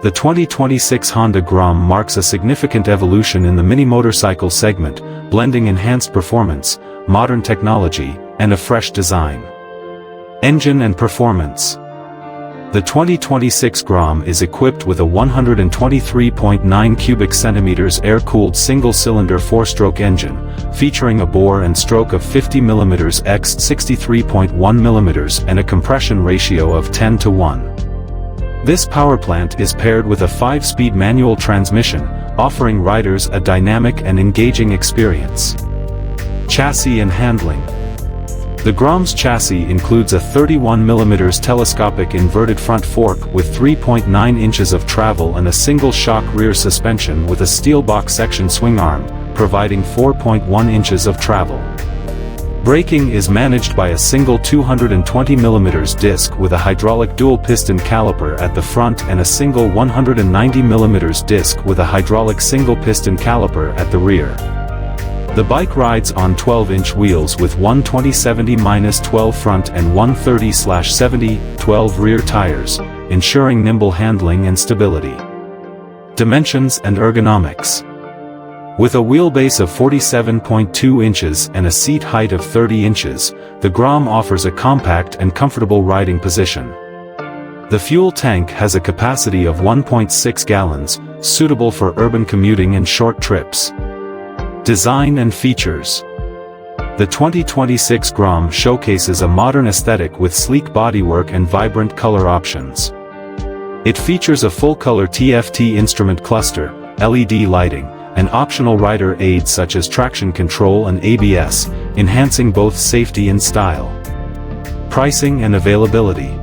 The 2026 Honda Grom marks a significant evolution in the mini motorcycle segment, blending enhanced performance, modern technology, and a fresh design. Engine and performance. The 2026 Grom is equipped with a 123.9 cubic centimeters air-cooled single-cylinder 4-stroke engine, featuring a bore and stroke of 50 mm x 63.1 mm and a compression ratio of 10:1. This powerplant is paired with a 5-speed manual transmission, offering riders a dynamic and engaging experience. Chassis and handling. The Grom's chassis includes a 31 mm telescopic inverted front fork with 3.9 inches of travel and a single-shock rear suspension with a steel box section swing arm, providing 4.1 inches of travel. Braking is managed by a single 220 mm disc with a hydraulic dual-piston caliper at the front and a single 190 mm disc with a hydraulic single-piston caliper at the rear. The bike rides on 12-inch wheels with 120/70-12 front and 130/70-12 rear tires, ensuring nimble handling and stability. Dimensions and ergonomics. With a wheelbase of 47.2 inches and a seat height of 30 inches, the Grom offers a compact and comfortable riding position. The fuel tank has a capacity of 1.6 gallons, suitable for urban commuting and short trips. Design and features. The 2026 Grom showcases a modern aesthetic with sleek bodywork and vibrant color options. It features a full-color TFT instrument cluster, LED lighting, and optional rider aids such as traction control and ABS, enhancing both safety and style. Pricing and availability.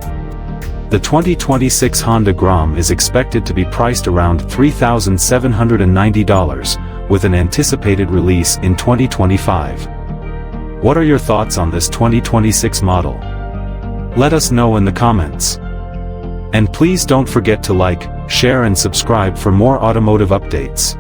The 2026 Honda Grom is expected to be priced around $3,790, with an anticipated release in 2025. What are your thoughts on this 2026 model? Let us know in the comments. And please don't forget to like, share and subscribe for more automotive updates.